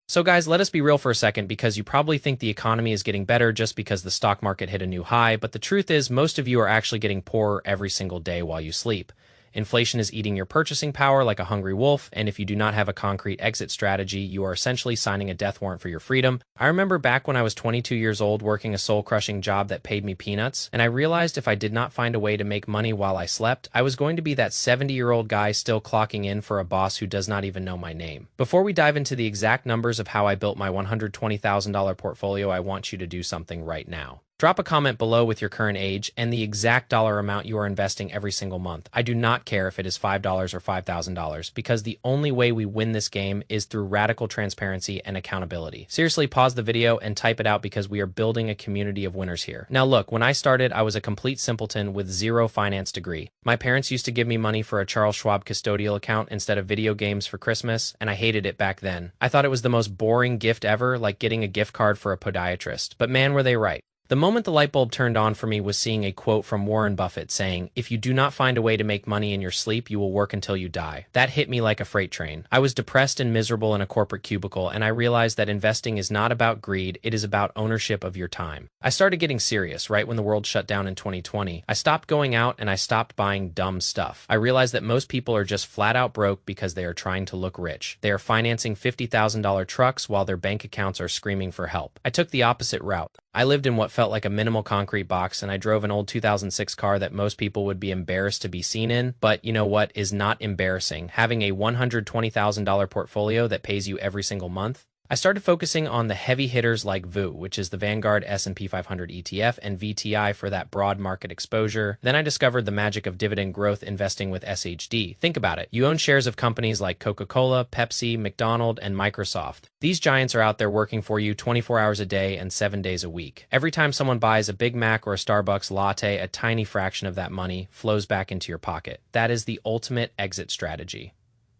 So guys, let us be real for a second because you probably think the economy is getting better just because the stock market hit a new high, but the truth is most of you are actually getting poorer every single day while you sleep. Inflation is eating your purchasing power like a hungry wolf, and if you do not have a concrete exit strategy, you are essentially signing a death warrant for your freedom. I remember back when I was 22 years old working a soul-crushing job that paid me peanuts, and I realized if I did not find a way to make money while I slept, I was going to be that 70-year-old guy still clocking in for a boss who does not even know my name. Before we dive into the exact numbers of how I built my $120,000 portfolio, I want you to do something right now. Drop a comment below with your current age and the exact dollar amount you are investing every single month. I do not care if it is $5 or $5,000 because the only way we win this game is through radical transparency and accountability. Seriously, pause the video and type it out because we are building a community of winners here. Now look, when I started, I was a complete simpleton with zero finance degree. My parents used to give me money for a Charles Schwab custodial account instead of video games for Christmas, and I hated it back then. I thought it was the most boring gift ever, like getting a gift card for a podiatrist. But man, were they right. The moment the light bulb turned on for me was seeing a quote from Warren Buffett saying, "If you do not find a way to make money in your sleep, you will work until you die." That hit me like a freight train. I was depressed and miserable in a corporate cubicle, and I realized that investing is not about greed, it is about ownership of your time. I started getting serious right when the world shut down in 2020. I stopped going out and I stopped buying dumb stuff. I realized that most people are just flat out broke because they are trying to look rich. They are financing $50,000 trucks while their bank accounts are screaming for help. I took the opposite route. I lived in what felt like a minimal concrete box, and I drove an old 2006 car that most people would be embarrassed to be seen in. But you know what is not embarrassing? Having a $120,000 portfolio that pays you every single month. I started focusing on the heavy hitters like VU, which is the Vanguard S&P 500 ETF, and VTI for that broad market exposure. Then I discovered the magic of dividend growth investing with SHD. Think about it. You own shares of companies like Coca-Cola, Pepsi, McDonald's, and Microsoft. These giants are out there working for you 24 hours a day and 7 days a week. Every time someone buys a Big Mac or a Starbucks latte, a tiny fraction of that money flows back into your pocket. That is the ultimate exit strategy.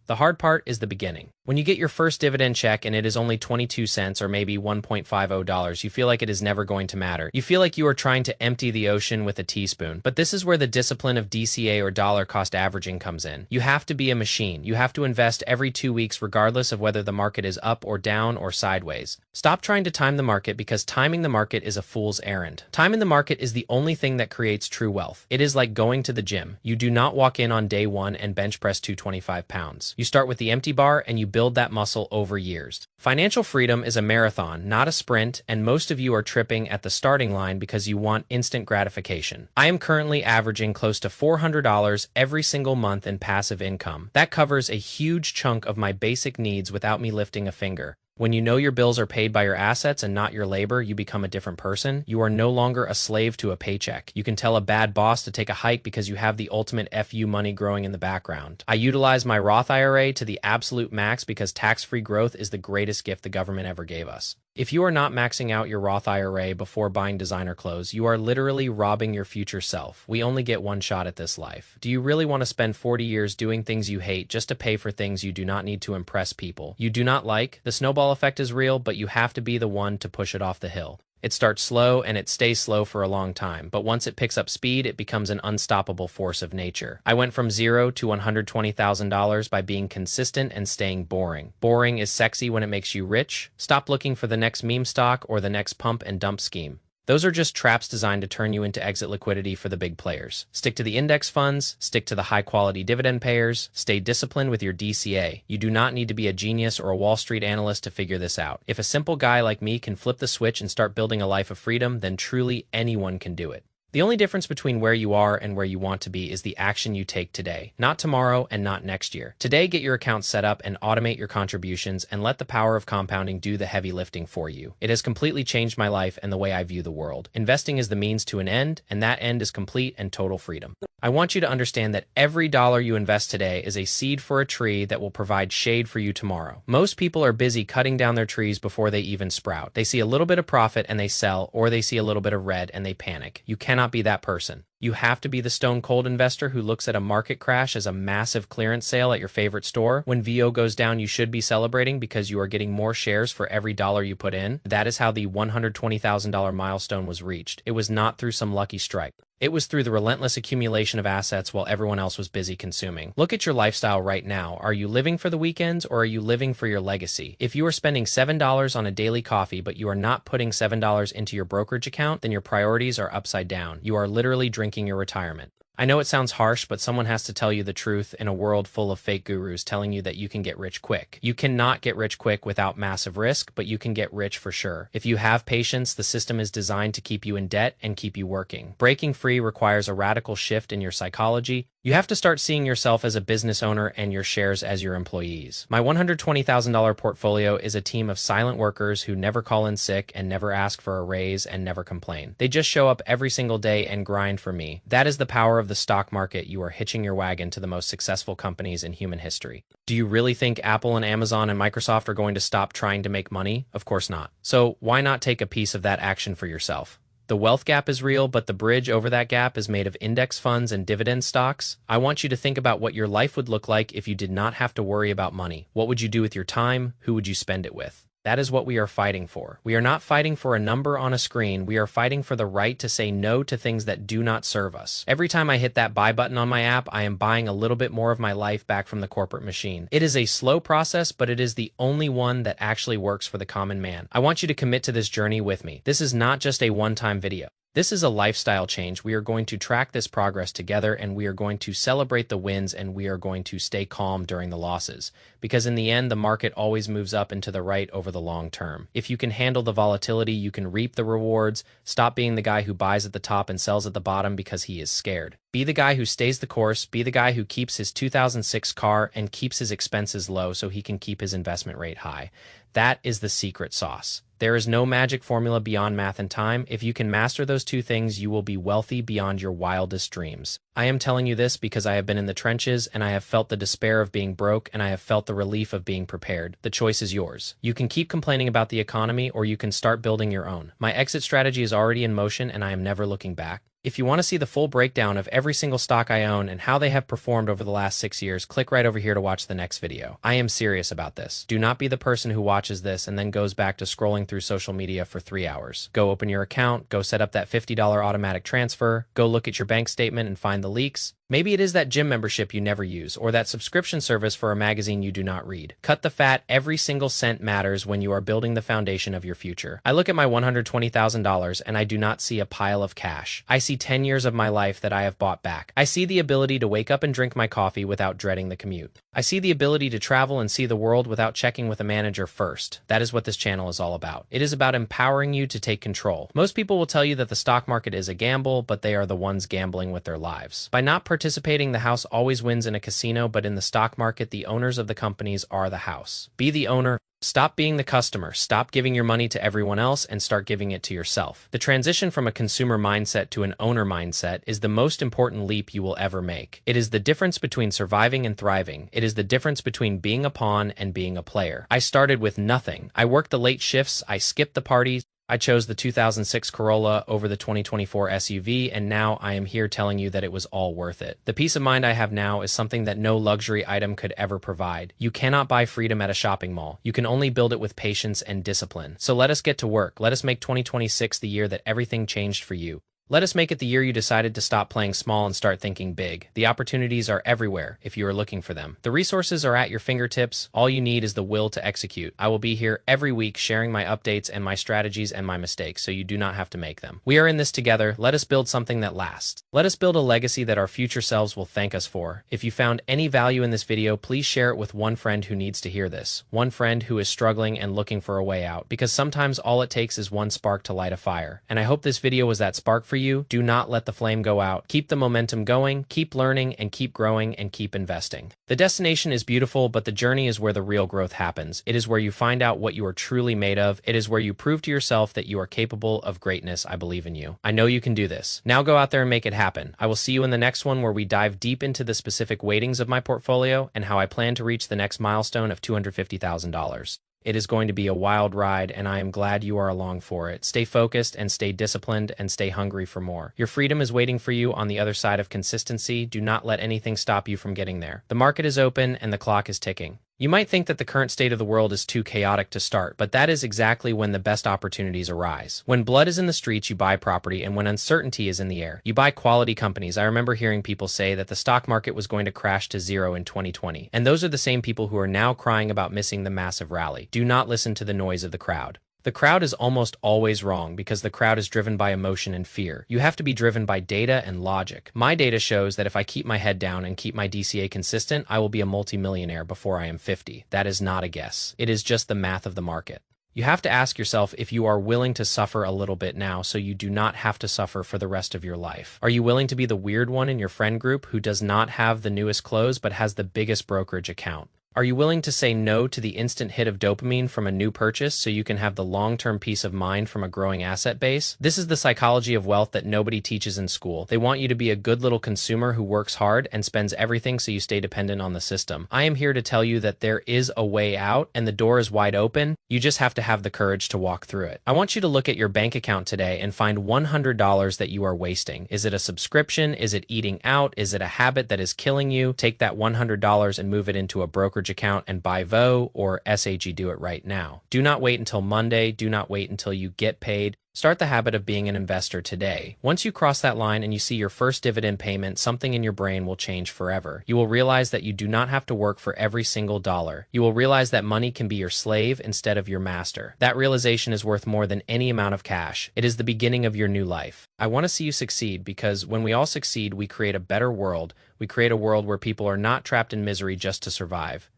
The hard part is the beginning. When you get your first dividend check and it is only 22 cents or maybe $1.50, you feel like it is never going to matter. You feel like you are trying to empty the ocean with a teaspoon. But this is where the discipline of DCA or dollar cost averaging comes in. You have to be a machine. You have to invest every 2 weeks regardless of whether the market is up or down or sideways. Stop trying to time the market because timing the market is a fool's errand. Timing the market is the only thing that creates true wealth. It is like going to the gym. You do not walk in on day one and bench press 225 pounds. You start with the empty bar and you build that muscle over years. Financial freedom is a marathon, not a sprint, and most of you are tripping at the starting line because you want instant gratification. I am currently averaging close to $400 every single month in passive income. That covers a huge chunk of my basic needs without me lifting a finger. When you know your bills are paid by your assets and not your labor, you become a different person. You are no longer a slave to a paycheck. You can tell a bad boss to take a hike because you have the ultimate FU money growing in the background. I utilize my Roth IRA to the absolute max because tax-free growth is the greatest gift the government ever gave us. If you are not maxing out your Roth IRA before buying designer clothes, you are literally robbing your future self. We only get one shot at this life. Do you really want to spend 40 years doing things you hate just to pay for things you do not need to impress people you do not like? The snowball effect is real, but you have to be the one to push it off the hill. It starts slow and it stays slow for a long time, but once it picks up speed, it becomes an unstoppable force of nature. I went from $0 to $120,000 by being consistent and staying boring. Boring is sexy when it makes you rich. Stop looking for the next meme stock or the next pump and dump scheme. Those are just traps designed to turn you into exit liquidity for the big players. Stick to the index funds, stick to the high-quality dividend payers, stay disciplined with your DCA. You do not need to be a genius or a Wall Street analyst to figure this out. If a simple guy like me can flip the switch and start building a life of freedom, then truly anyone can do it. The only difference between where you are and where you want to be is the action you take today, not tomorrow and not next year. Today, get your account set up and automate your contributions and let the power of compounding do the heavy lifting for you. It has completely changed my life and the way I view the world. Investing is the means to an end, and that end is complete and total freedom. I want you to understand that every dollar you invest today is a seed for a tree that will provide shade for you tomorrow. Most people are busy cutting down their trees before they even sprout. They see a little bit of profit and they sell, or they see a little bit of red and they panic. You cannot be that person. You have to be the stone cold investor who looks at a market crash as a massive clearance sale at your favorite store. When VO goes down, you should be celebrating because you are getting more shares for every dollar you put in. That is how the $120,000 milestone was reached. It was not through some lucky strike. It was through the relentless accumulation of assets while everyone else was busy consuming. Look at your lifestyle right now. Are you living for the weekends or are you living for your legacy? If you are spending $7 on a daily coffee but you are not putting $7 into your brokerage account, then your priorities are upside down. You are literally drinking your retirement. I know it sounds harsh, but someone has to tell you the truth in a world full of fake gurus telling you that you can get rich quick. You cannot get rich quick without massive risk, but you can get rich for sure. If you have patience, the system is designed to keep you in debt and keep you working. Breaking free requires a radical shift in your psychology. You have to start seeing yourself as a business owner and your shares as your employees. My $120,000 portfolio is a team of silent workers who never call in sick and never ask for a raise and never complain. They just show up every single day and grind for me. That is the power of the stock market. You are hitching your wagon to the most successful companies in human history. Do you really think Apple and Amazon and Microsoft are going to stop trying to make money? Of course not. So why not take a piece of that action for yourself? The wealth gap is real, but the bridge over that gap is made of index funds and dividend stocks. I want you to think about what your life would look like if you did not have to worry about money. What would you do with your time? Who would you spend it with? That is what we are fighting for. We are not fighting for a number on a screen. We are fighting for the right to say no to things that do not serve us. Every time I hit that buy button on my app, I am buying a little bit more of my life back from the corporate machine. It is a slow process, but it is the only one that actually works for the common man. I want you to commit to this journey with me. This is not just a one-time video. This is a lifestyle change. We are going to track this progress together and we are going to celebrate the wins and we are going to stay calm during the losses. Because in the end, the market always moves up and to the right over the long term. If you can handle the volatility, you can reap the rewards. Stop being the guy who buys at the top and sells at the bottom because he is scared. Be the guy who stays the course. Be the guy who keeps his 2006 car and keeps his expenses low so he can keep his investment rate high. That is the secret sauce. There is no magic formula beyond math and time. If you can master those two things, you will be wealthy beyond your wildest dreams. I am telling you this because I have been in the trenches and I have felt the despair of being broke and I have felt the relief of being prepared. The choice is yours. You can keep complaining about the economy or you can start building your own. My exit strategy is already in motion and I am never looking back. If you want to see the full breakdown of every single stock I own and how they have performed over the last 6 years, click right over here to watch the next video. I am serious about this. Do not be the person who watches this and then goes back to scrolling through social media for 3 hours. Go open your account, go set up that $50 automatic transfer, go look at your bank statement and find the leaks. Maybe it is that gym membership you never use or that subscription service for a magazine you do not read. Cut the fat. Every single cent matters when you are building the foundation of your future. I look at my $120,000 and I do not see a pile of cash. I see 10 years of my life that I have bought back. I see the ability to wake up and drink my coffee without dreading the commute. I see the ability to travel and see the world without checking with a manager first. That is what this channel is all about. It is about empowering you to take control. Most people will tell you that the stock market is a gamble, but they are the ones gambling with their lives. By not participating, the house always wins in a casino, but in the stock market, the owners of the companies are the house. Be the owner. Stop being the customer. Stop giving your money to everyone else and start giving it to yourself. The transition from a consumer mindset to an owner mindset is the most important leap you will ever make. It is the difference between surviving and thriving. It is the difference between being a pawn and being a player. I started with nothing. I worked the late shifts. I skipped the parties. I chose the 2006 Corolla over the 2024 SUV, and now I am here telling you that it was all worth it. The peace of mind I have now is something that no luxury item could ever provide. You cannot buy freedom at a shopping mall. You can only build it with patience and discipline. So let us get to work. Let us make 2026 the year that everything changed for you. Let us make it the year you decided to stop playing small and start thinking big. The opportunities are everywhere if you are looking for them. The resources are at your fingertips. All you need is the will to execute. I will be here every week sharing my updates and my strategies and my mistakes so you do not have to make them. We are in this together. Let us build something that lasts. Let us build a legacy that our future selves will thank us for. If you found any value in this video, please share it with one friend who needs to hear this. One friend who is struggling and looking for a way out. Because sometimes all it takes is one spark to light a fire. And I hope this video was that spark for you. Do not let the flame go out. Keep the momentum going, keep learning, and keep growing, and keep investing. The destination is beautiful, but the journey is where the real growth happens. It is where you find out what you are truly made of. It is where you prove to yourself that you are capable of greatness. I believe in you. I know you can do this. Now go out there and make it happen. I will see you in the next one where we dive deep into the specific weightings of my portfolio and how I plan to reach the next milestone of $250,000. It is going to be a wild ride, and I am glad you are along for it. Stay focused and stay disciplined and stay hungry for more. Your freedom is waiting for you on the other side of consistency. Do not let anything stop you from getting there. The market is open and the clock is ticking. You might think that the current state of the world is too chaotic to start, but that is exactly when the best opportunities arise. When blood is in the streets, you buy property, and when uncertainty is in the air, you buy quality companies. I remember hearing people say that the stock market was going to crash to zero in 2020, and those are the same people who are now crying about missing the massive rally. Do not listen to the noise of the crowd. The crowd is almost always wrong because the crowd is driven by emotion and fear. You have to be driven by data and logic. My data shows that if I keep my head down and keep my DCA consistent, I will be a multimillionaire before I am 50. That is not a guess. It is just the math of the market. You have to ask yourself if you are willing to suffer a little bit now so you do not have to suffer for the rest of your life. Are you willing to be the weird one in your friend group who does not have the newest clothes but has the biggest brokerage account? Are you willing to say no to the instant hit of dopamine from a new purchase so you can have the long-term peace of mind from a growing asset base? This is the psychology of wealth that nobody teaches in school. They want you to be a good little consumer who works hard and spends everything so you stay dependent on the system. I am here to tell you that there is a way out and the door is wide open. You just have to have the courage to walk through it. I want you to look at your bank account today and find $100 that you are wasting. Is it a subscription? Is it eating out? Is it a habit that is killing you? Take that $100 and move it into a brokerage account and buy VO or SCHD. Do it right now. Do not wait until Monday. Do not wait until you get paid. Start the habit of being an investor today. Once you cross that line and you see your first dividend payment, something in your brain will change forever. You will realize that you do not have to work for every single dollar. You will realize that money can be your slave instead of your master. That realization is worth more than any amount of cash. It is the beginning of your new life. I want to see you succeed because when we all succeed, we create a better world. We create a world where people are not trapped in misery just to survive.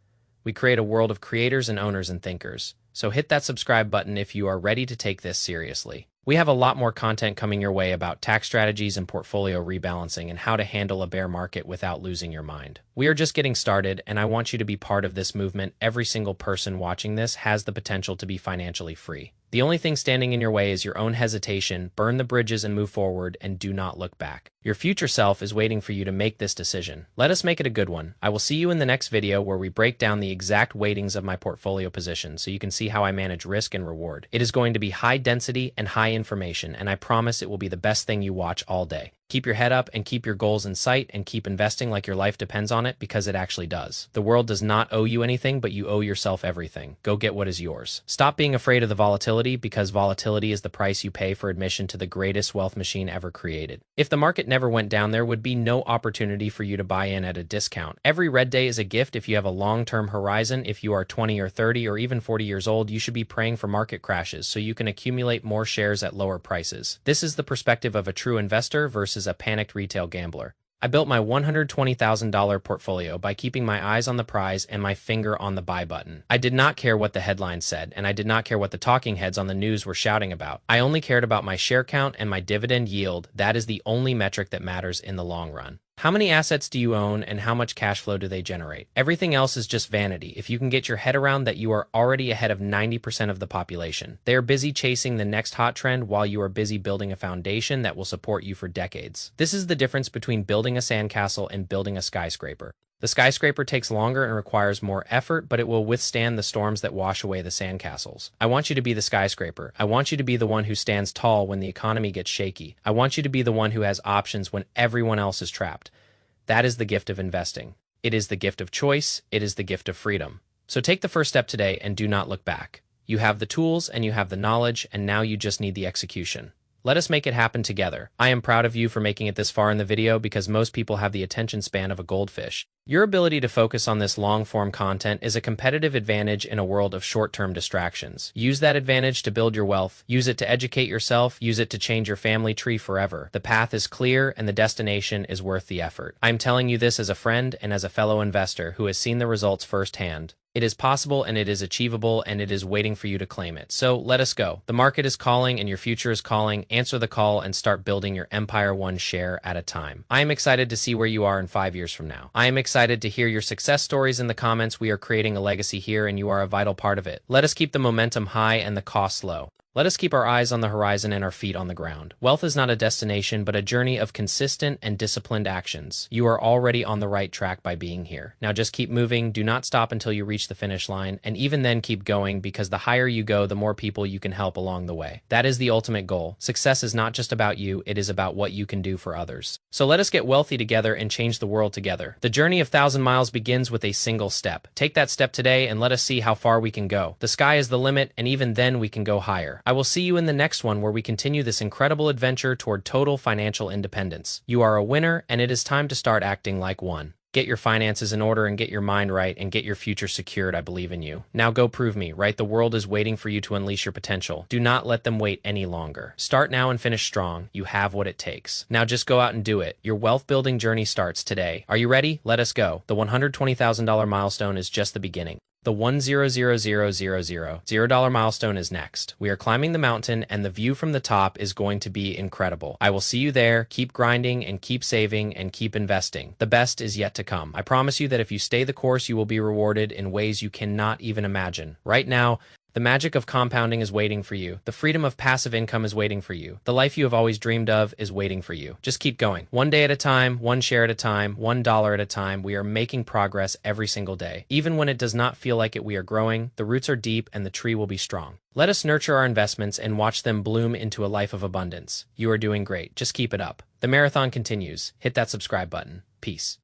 We create a world of creators and owners and thinkers. So hit that subscribe button if you are ready to take this seriously. We have a lot more content coming your way about tax strategies and portfolio rebalancing and how to handle a bear market without losing your mind. We are just getting started, and I want you to be part of this movement. Every single person watching this has the potential to be financially free. The only thing standing in your way is your own hesitation. Burn the bridges and move forward, and do not look back. Your future self is waiting for you to make this decision. Let us make it a good one. I will see you in the next video where we break down the exact weightings of my portfolio positions so you can see how I manage risk and reward. It is going to be high density and high information, and I promise it will be the best thing you watch all day. Keep your head up and keep your goals in sight and keep investing like your life depends on it because it actually does. The world does not owe you anything, but you owe yourself everything. Go get what is yours. Stop being afraid of the volatility because volatility is the price you pay for admission to the greatest wealth machine ever created. If the market never went down, there would be no opportunity for you to buy in at a discount. Every red day is a gift if you have a long-term horizon. If you are 20 or 30 or even 40 years old, you should be praying for market crashes so you can accumulate more shares at lower prices. This is the perspective of a true investor versus a panicked retail gambler. I built my $120,000 portfolio by keeping my eyes on the prize and my finger on the buy button. I did not care what the headlines said, and I did not care what the talking heads on the news were shouting about. I only cared about my share count and my dividend yield. That is the only metric that matters in the long run. How many assets do you own and how much cash flow do they generate? Everything else is just vanity if you can get your head around that you are already ahead of 90% of the population. They are busy chasing the next hot trend while you are busy building a foundation that will support you for decades. This is the difference between building a sandcastle and building a skyscraper. The skyscraper takes longer and requires more effort, but it will withstand the storms that wash away the sandcastles. I want you to be the skyscraper. I want you to be the one who stands tall when the economy gets shaky. I want you to be the one who has options when everyone else is trapped. That is the gift of investing. It is the gift of choice. It is the gift of freedom. So take the first step today and do not look back. You have the tools and you have the knowledge, and now you just need the execution. Let us make it happen together. I am proud of you for making it this far in the video because most people have the attention span of a goldfish. Your ability to focus on this long-form content is a competitive advantage in a world of short-term distractions. Use that advantage to build your wealth. Use it to educate yourself. Use it to change your family tree forever. The path is clear and the destination is worth the effort. I'm telling you this as a friend and as a fellow investor who has seen the results firsthand. It is possible and it is achievable and it is waiting for you to claim it. So let us go. The market is calling and your future is calling. Answer the call and start building your empire one share at a time. I am excited to see where you are in 5 years from now. I am excited to hear your success stories in the comments. We are creating a legacy here and you are a vital part of it. Let us keep the momentum high and the costs low. Let us keep our eyes on the horizon and our feet on the ground. Wealth is not a destination, but a journey of consistent and disciplined actions. You are already on the right track by being here. Now just keep moving. Do not stop until you reach the finish line, and even then keep going, because the higher you go, the more people you can help along the way. That is the ultimate goal. Success is not just about you, it is about what you can do for others. So let us get wealthy together and change the world together. The journey of 1,000 miles begins with a single step. Take that step today and let us see how far we can go. The sky is the limit, and even then we can go higher. I will see you in the next one, where we continue this incredible adventure toward total financial independence. You are a winner, and it is time to start acting like one. Get your finances in order and get your mind right and get your future secured. I believe in you. Now go prove me, right? The world is waiting for you to unleash your potential. Do not let them wait any longer. Start now and finish strong. You have what it takes. Now just go out and do it. Your wealth building journey starts today. Are you ready? Let us go. The $120,000 milestone is just the beginning. The $100,000 milestone is next. We are climbing the mountain, and the view from the top is going to be incredible. I will see you there. Keep grinding and keep saving and keep investing. The best is yet to come. I promise you that if you stay the course, you will be rewarded in ways you cannot even imagine. Right now, the magic of compounding is waiting for you. The freedom of passive income is waiting for you. The life you have always dreamed of is waiting for you. Just keep going. One day at a time, one share at a time, $1 at a time. We are making progress every single day. Even when it does not feel like it, we are growing. The roots are deep and the tree will be strong. Let us nurture our investments and watch them bloom into a life of abundance. You are doing great. Just keep it up. The marathon continues. Hit that subscribe button. Peace.